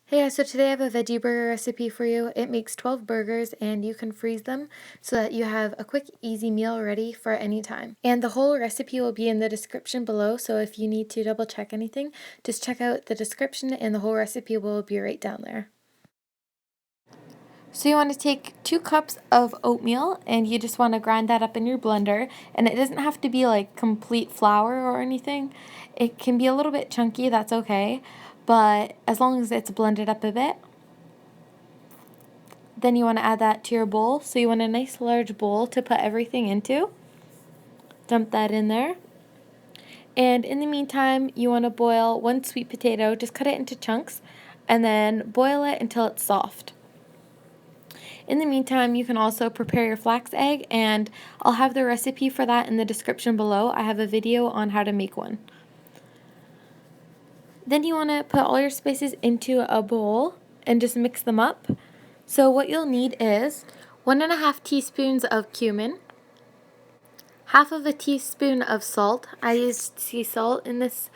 Hey guys, so today I have a veggie burger recipe for you. It makes 12 burgers and you can freeze them so that you have a quick, easy meal ready for any time. And the whole recipe will be in the description below, so if you need to double check anything, just check out the description and the whole recipe will be right down there. So you want to take 2 cups of oatmeal and you just want to grind that up in your blender, and it doesn't have to be like complete flour or anything. It can be a little bit chunky, that's okay, but as long as it's blended up a bit. Then you want to add that to your bowl. So you want a nice large bowl to put everything into. Dump that in there. And in the meantime, you want to boil 1 sweet potato. Just cut it into chunks and then boil it until it's soft. In the meantime, you can also prepare your flax egg, and I'll have the recipe for that in the description below. I have a video on how to make one. Then you want to put all your spices into a bowl and just mix them up. So what you'll need is 1.5 teaspoons of cumin, half of a teaspoon of salt. I used sea salt in this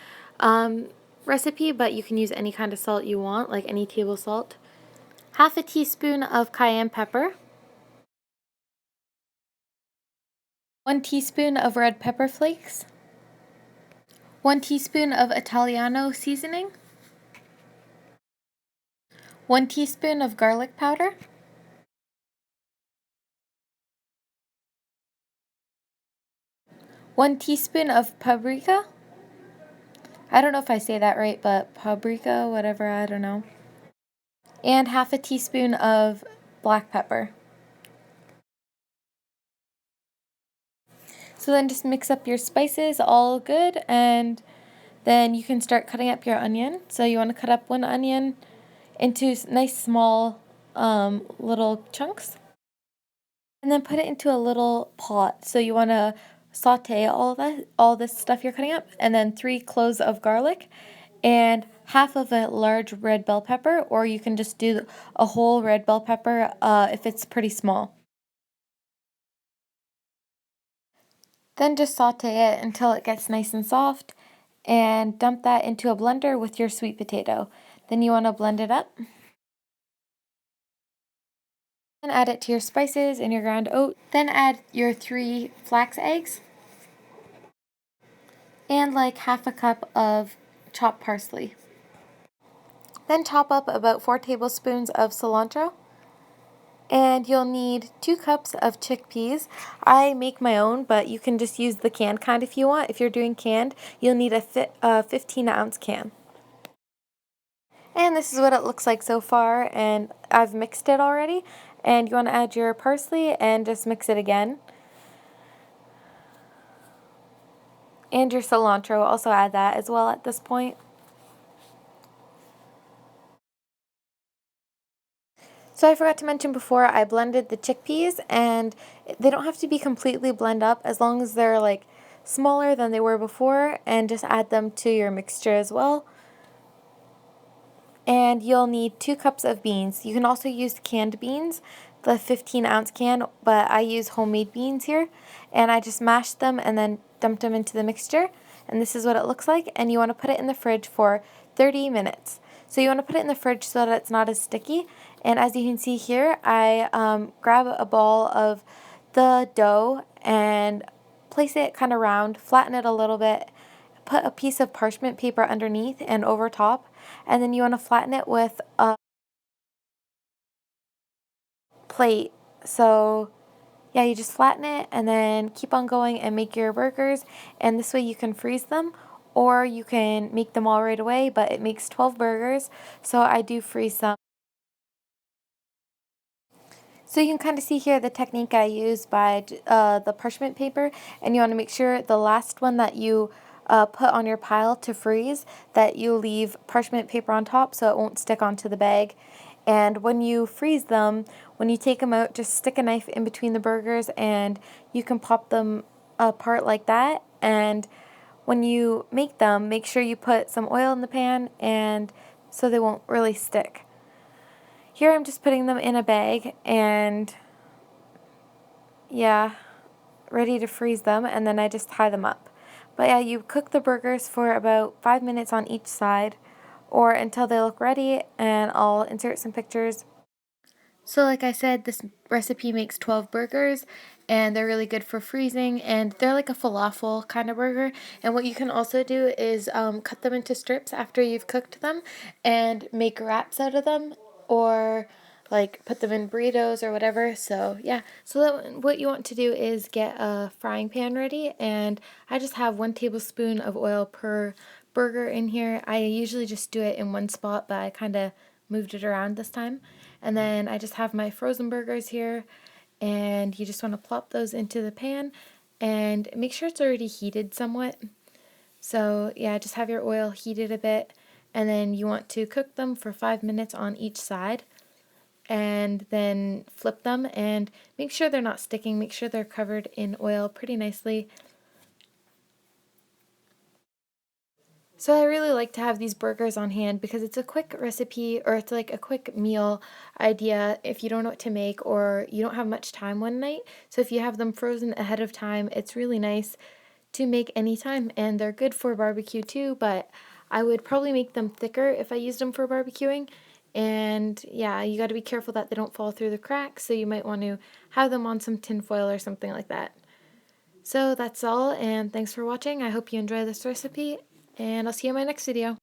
recipe, but you can use any kind of salt you want, like any table salt. Half a teaspoon of cayenne pepper, 1 teaspoon of red pepper flakes, 1 teaspoon of Italiano seasoning, 1 teaspoon of garlic powder, 1 teaspoon of paprika. I don't know if I say that right, but paprika, whatever, I don't know. And half a teaspoon of black pepper. So then just mix up your spices all good, and then you can start cutting up your onion. So you want to cut up 1 onion into nice small little chunks. And then put it into a little pot. So you want to saute all this stuff you're cutting up, and then 3 cloves of garlic and half of a large red bell pepper, or you can just do a whole red bell pepper if it's pretty small. Then just saute it until it gets nice and soft and dump that into a blender with your sweet potato. Then you want to blend it up. Then add it to your spices and your ground oat. Then add your 3 flax eggs and like half a cup of chopped parsley. Then chop up about 4 tablespoons of cilantro. And you'll need 2 cups of chickpeas. I make my own, but you can just use the canned kind if you want. If you're doing canned, you'll need a 15-ounce can. And this is what it looks like so far, and I've mixed it already. And you want to add your parsley and just mix it again. And your cilantro, also add that as well at this point. So I forgot to mention before, I blended the chickpeas, and they don't have to be completely blend up as long as they're like smaller than they were before, and just add them to your mixture as well. And you'll need 2 cups of beans. You can also use canned beans, the 15-ounce can, but I use homemade beans here, and I just mashed them and then dumped them into the mixture, and this is what it looks like. And you want to put it in the fridge for 30 minutes. So you want to put it in the fridge so that it's not as sticky. And as you can see here, I grab a ball of the dough and place it kind of round, flatten it a little bit, put a piece of parchment paper underneath and over top, and then you want to flatten it with a plate. So yeah, you just flatten it and then keep on going and make your burgers, and this way you can freeze them or you can make them all right away, but it makes 12 burgers, so I do freeze some. So you can kind of see here the technique I use by the parchment paper, and you want to make sure the last one that you put on your pile to freeze, that you leave parchment paper on top so it won't stick onto the bag. And when you freeze them, when you take them out, just stick a knife in between the burgers and you can pop them apart like that. And when you make them, make sure you put some oil in the pan, and so they won't really stick. Here I'm just putting them in a bag and yeah, ready to freeze them, and then I just tie them up. But yeah, you cook the burgers for about 5 minutes on each side, or until they look ready, and I'll insert some pictures. So like I said, this recipe makes 12 burgers, and they're really good for freezing, and they're like a falafel kind of burger. And what you can also do is cut them into strips after you've cooked them and make wraps out of them, or like put them in burritos or whatever. So yeah, so what you want to do is get a frying pan ready, and I just have 1 tablespoon of oil per burger in here. I usually just do it in one spot, but I kind of moved it around this time. And then I just have my frozen burgers here, and you just want to plop those into the pan and make sure it's already heated somewhat. So yeah, just have your oil heated a bit, and then you want to cook them for 5 minutes on each side, and then flip them and make sure they're not sticking. Make sure they're covered in oil pretty nicely. So I really like to have these burgers on hand because it's a quick recipe, or it's like a quick meal idea if you don't know what to make or you don't have much time one night. So if you have them frozen ahead of time, it's really nice to make anytime, and they're good for barbecue too, but I would probably make them thicker if I used them for barbecuing. And yeah, you got to be careful that they don't fall through the cracks, so you might want to have them on some tin foil or something like that. So that's all, and thanks for watching. I hope you enjoy this recipe, and I'll see you in my next video.